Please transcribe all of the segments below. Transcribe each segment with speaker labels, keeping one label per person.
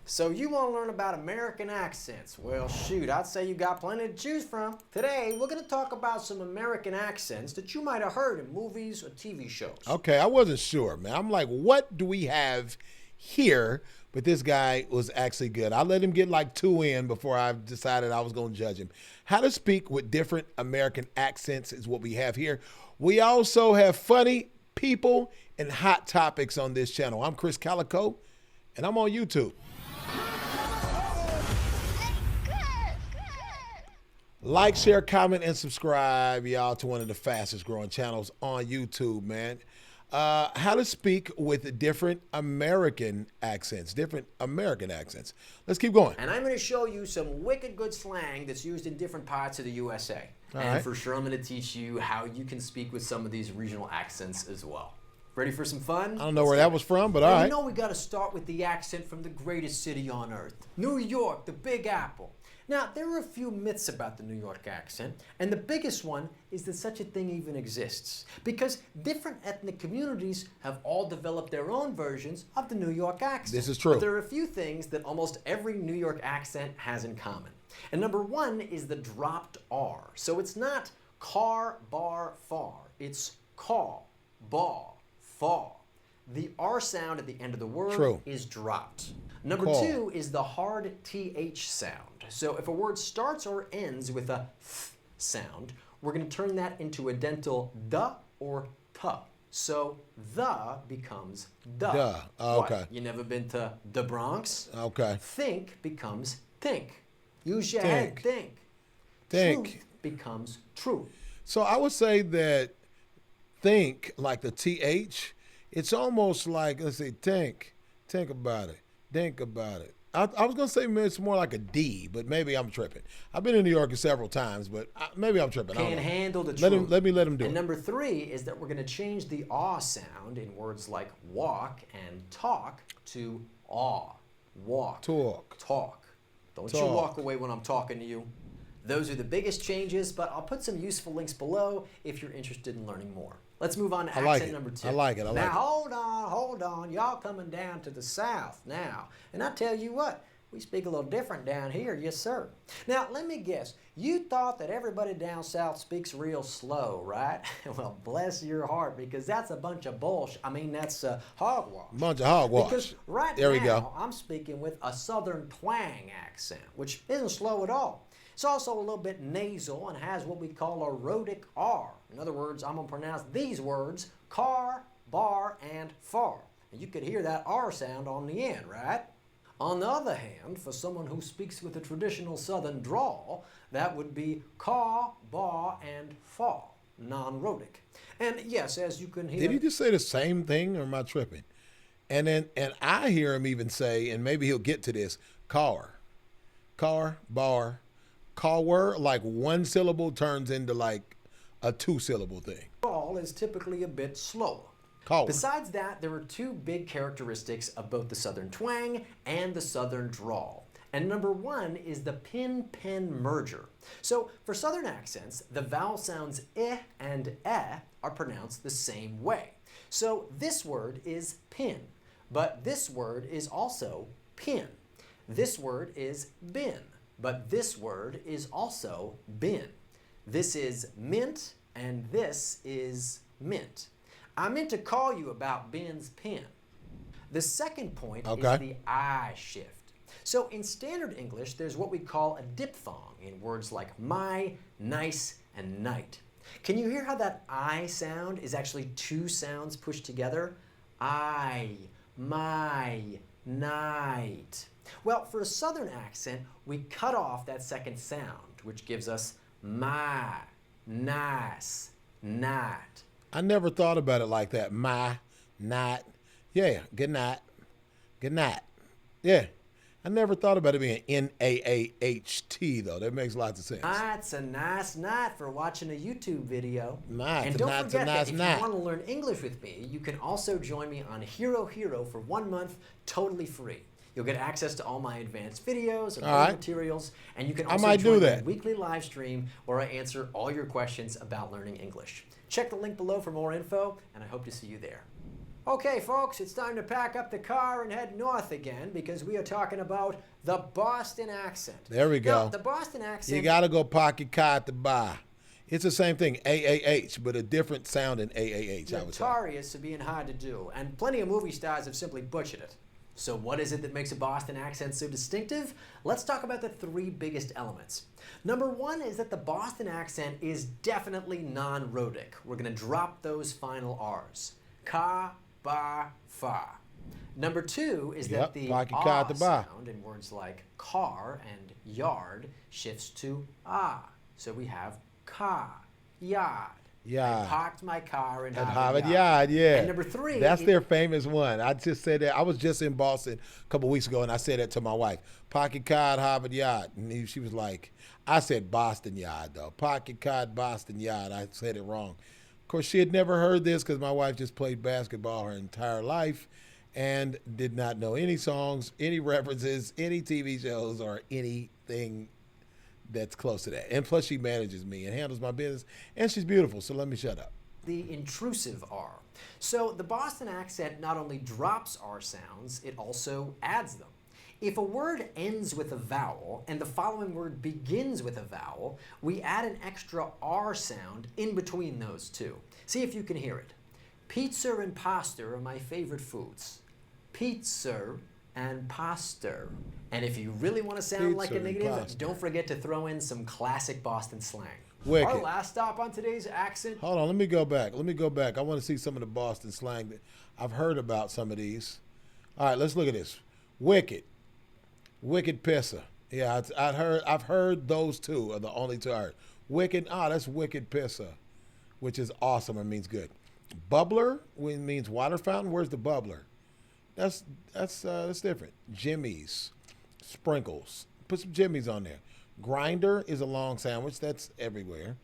Speaker 1: So you want to learn about American accents? Well, shoot, I'd say you got plenty to choose from. Today, we're going to talk about some American accents that you might have heard in movies or TV shows.
Speaker 2: Okay, I wasn't sure, man. I'm like, what do we have here? But this guy was actually good. I let him get like 2 in before I decided I was going to judge him. How to speak with different American accents is what we have here. We also have funny people and hot topics on this channel. I'm Krizz Kaliko, and I'm on YouTube. Like, share, comment, and subscribe, y'all, to one of the fastest growing channels on YouTube, man. How to speak with different American accents. Let's keep going.
Speaker 1: And I'm going to show you some wicked good slang that's used in different parts of the USA.
Speaker 2: All
Speaker 1: and
Speaker 2: right.
Speaker 1: for sure, I'm going to teach you how you can speak with some of these regional accents as well. Ready for some fun?
Speaker 2: I don't know where that was from, but all right.
Speaker 1: You know we got to start with the accent from the greatest city on earth, New York, the Big Apple. Now, there are a few myths about the New York accent, and the biggest one is that such a thing even exists, because different ethnic communities have all developed their own versions of the New York accent.
Speaker 2: This is true.
Speaker 1: But there are a few things that almost every New York accent has in common. And number one is the dropped R. So it's not car, bar, far. It's caw, baw, faw. The R sound at the end of the word is dropped. Number two is the hard TH sound. So if a word starts or ends with a th sound, we're going to turn that into a dental duh or tuh. So the becomes duh.
Speaker 2: Duh. Okay.
Speaker 1: What? You never been to the Bronx?
Speaker 2: Okay.
Speaker 1: Think becomes think. Use your head, think.
Speaker 2: Think.
Speaker 1: Truth becomes true.
Speaker 2: So I would say that think, like the TH, it's almost like, let's say, think about it. Think about it. I was going to say it's more like a D, but maybe I'm tripping. I've been in New York several times, but maybe I'm tripping.
Speaker 1: Can't handle the truth.
Speaker 2: Let me let him do it.
Speaker 1: And number three is that we're going to change the aw sound in words like walk and talk to aw. Walk. Talk. Don't you walk away when I'm talking to you. Those are the biggest changes, but I'll put some useful links below if you're interested in learning more. Let's move on to accent number two.
Speaker 2: I like it.
Speaker 1: Now, hold on. Y'all coming down to the South now. And I tell you what, we speak a little different down here. Yes, sir. Now, let me guess. You thought that everybody down South speaks real slow, right? Well, bless your heart, because that's a bunch of bullshit. I mean, that's hogwash.
Speaker 2: Bunch of hogwash.
Speaker 1: Because right now, I'm speaking with a Southern twang accent, which isn't slow at all. It's also a little bit nasal and has what we call a rhotic R. In other words, I'm going to pronounce these words car, bar, and far. And you could hear that R sound on the end, right? On the other hand, for someone who speaks with a traditional Southern drawl, that would be caw, bar, and fa, non-rhotic. And yes, as you can hear...
Speaker 2: Did he just say the same thing, or am I tripping? And I hear him even say, and maybe he'll get to this, car, bar, car, like one syllable turns into like a 2-syllable thing.
Speaker 1: Drawl is typically a bit slower. Besides that, there are two big characteristics of both the Southern twang and the Southern drawl. And number one is the pin-pen merger. So for Southern accents, the vowel sounds eh and eh are pronounced the same way. So this word is pin, but this word is also pin. This word is bin, but this word is also bin. This is mint, and this is mint. I meant to call you about Ben's pen. The second point is the I shift. So in standard English, there's what we call a diphthong in words like my, nice, and night. Can you hear how that I sound is actually 2 sounds pushed together? I, my, night. Well, for a Southern accent, we cut off that second sound, which gives us my, nice, night.
Speaker 2: I never thought about it like that. My, night. Yeah, good night. Good night. Yeah. I never thought about it being N-A-A-H-T, though. That makes lots of sense.
Speaker 1: It's a nice night for watching a YouTube video.
Speaker 2: And
Speaker 1: don't forget that if you want to learn English with me, you can also join me on Hero for 1 month, totally free. You'll get access to all my advanced videos and materials, and you can also join my weekly live stream where I answer all your questions about learning English. Check the link below for more info, and I hope to see you there. Okay, folks, it's time to pack up the car and head north again because we are talking about the Boston accent.
Speaker 2: There we go.
Speaker 1: Now, the Boston accent.
Speaker 2: You got to go pocket car at the bar. It's the same thing, AAH, but a different sound in AAH, I would say.
Speaker 1: Notorious for being hard to do, and plenty of movie stars have simply butchered it. So what is it that makes a Boston accent so distinctive? Let's talk about the three biggest elements. Number one is that the Boston accent is definitely non-rhotic. We're going to drop those final R's. Ka, ba, fa. Number two is that the ah sound in words like car and yard shifts to ah. So we have car, yard.
Speaker 2: Yeah.
Speaker 1: I parked my car in
Speaker 2: Harvard Yard, yeah.
Speaker 1: And number three.
Speaker 2: That's their famous one. I just said that. I was just in Boston a couple of weeks ago, and I said that to my wife. Pocket card, Harvard Yard. And she was like, I said Boston Yard, though. Pocket card, Boston Yard. I said it wrong. Of course, she had never heard this because my wife just played basketball her entire life and did not know any songs, any references, any TV shows, or anything that's close to that. And plus she manages me and handles my business, and she's beautiful, so let me shut up.
Speaker 1: The intrusive R. So the Boston accent not only drops R sounds, it also adds them. If a word ends with a vowel and the following word begins with a vowel, we add an extra R sound in between those two. See if you can hear it. Pizza and pasta are my favorite foods. Pizza and pasta. And if you really want to sound like a native, don't forget to throw in some classic Boston slang.
Speaker 2: Wicked.
Speaker 1: Our last stop on today's accent.
Speaker 2: Hold on, let me go back. I want to see some of the Boston slang that I've heard about some of these. All right, let's look at this. Wicked. Wicked pisser. Yeah, I've heard those two are the only two I heard. Wicked, that's wicked pisser, which is awesome. It means good. Bubbler means water fountain. Where's the bubbler? That's different. Jimmy's, sprinkles. Put some Jimmy's on there. Grinder is a long sandwich. That's everywhere.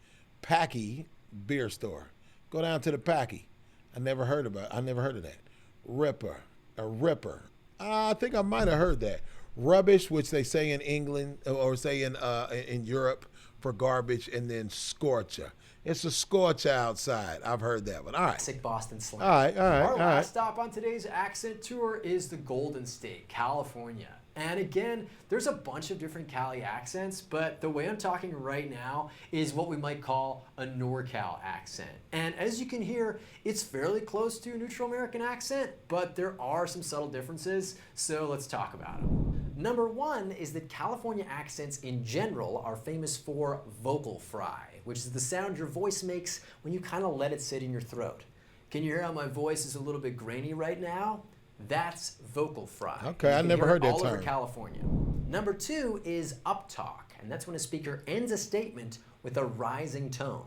Speaker 2: Packy, beer store. Go down to the Packy. I never heard of that. Ripper, a ripper. I think I might have heard that. Rubbish, which they say in England or say in Europe for garbage, and then scorcher. It's a scorcher outside. I've heard that one. All right.
Speaker 1: Classic Boston slang.
Speaker 2: All right.
Speaker 1: Our last stop on today's accent tour is the Golden State, California. And again, there's a bunch of different Cali accents, but the way I'm talking right now is what we might call a NorCal accent. And as you can hear, it's fairly close to a neutral American accent, but there are some subtle differences, so let's talk about them. Number one is that California accents in general are famous for vocal fry, which is the sound your voice makes when you kind of let it sit in your throat. Can you hear how my voice is a little bit grainy right now? That's vocal fry.
Speaker 2: Okay, I never heard that
Speaker 1: all
Speaker 2: term.
Speaker 1: over California. Number two is uptalk, and that's when a speaker ends a statement with a rising tone.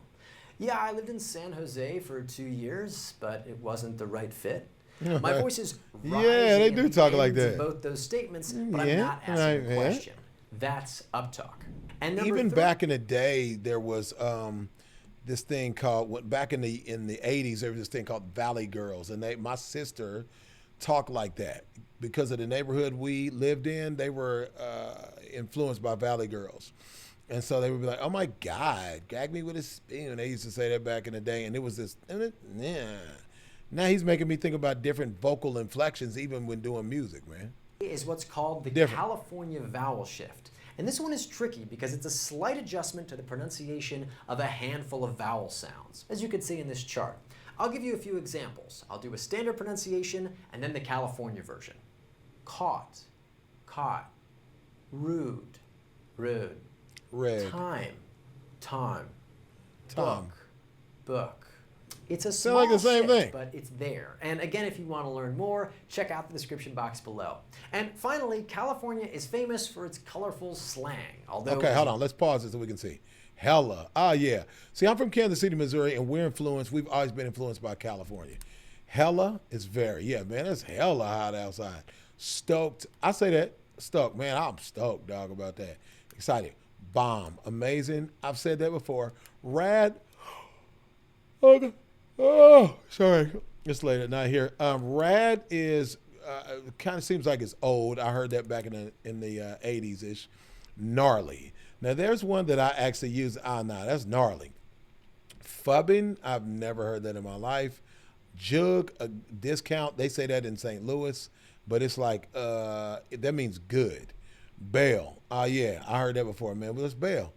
Speaker 1: Yeah, I lived in San Jose for 2 years, but it wasn't the right fit. My voice is rising.
Speaker 2: Yeah, they do talk like that.
Speaker 1: Both those statements, but I'm not asking a question. That's uptalk. And
Speaker 2: even back in the day, there was this thing called back in the 80s. There was this thing called Valley Girls, and my sister talk like that because of the neighborhood we lived in. They were influenced by Valley Girls, and so they would be like, "Oh my God, gag me with a spoon." They used to say that back in the day, and it was this. Now he's making me think about different vocal inflections, even when doing music, man.
Speaker 1: Is what's called the California vowel shift. And this one is tricky because it's a slight adjustment to the pronunciation of a handful of vowel sounds, as you can see in this chart. I'll give you a few examples. I'll do a standard pronunciation and then the California version. Caught, caught. Rude, rude.
Speaker 2: Red.
Speaker 1: Time. Book, book. It's a
Speaker 2: small like the same thing,
Speaker 1: but it's there. And again, if you want to learn more, check out the description box below. And finally, California is famous for its colorful slang.
Speaker 2: Okay, hold on. Let's pause this so we can see. Hella. Yeah. See, I'm from Kansas City, Missouri, and we've always been influenced by California. Hella is man, it's hella hot outside. Stoked. I say that. Stoked. Man, I'm stoked, dog, about that. Excited. Bomb. Amazing. I've said that before. Rad. Oh, sorry. It's late at night here. Rad is kind of seems like it's old. I heard that back in the 80s-ish. Gnarly. Now, there's one that I actually use. That's gnarly. Fubbing, I've never heard that in my life. Jug, a discount. They say that in St. Louis, but it's like that means good. Bail. Yeah, I heard that before, man. Well, it's bail.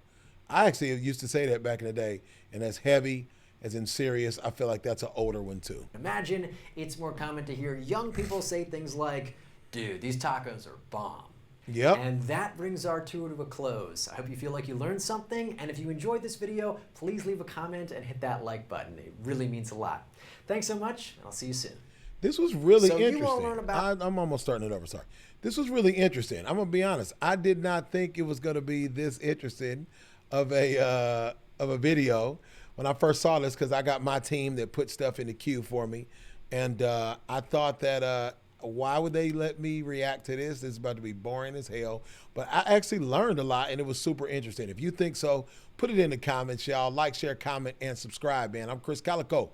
Speaker 2: I actually used to say that back in the day, and that's heavy, as in serious. I feel like that's an older one too.
Speaker 1: Imagine it's more common to hear young people say things like, dude, these tacos are bomb.
Speaker 2: Yep.
Speaker 1: And that brings our tour to a close. I hope you feel like you learned something, and if you enjoyed this video, please leave a comment and hit that like button. It really means a lot. Thanks so much, and I'll see you soon.
Speaker 2: This was really interesting.
Speaker 1: You all learn about...
Speaker 2: I'm almost starting it over, sorry. This was really interesting. I'm going to be honest. I did not think it was going to be this interesting of a video when I first saw this, because I got my team that put stuff in the queue for me. And I thought that why would they let me react to this? This is about to be boring as hell. But I actually learned a lot, and it was super interesting. If you think so, put it in the comments, y'all. Like, share, comment, and subscribe, man. I'm Krizz Kaliko,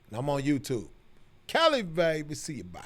Speaker 2: and I'm on YouTube. Cali, baby. See you. Bye.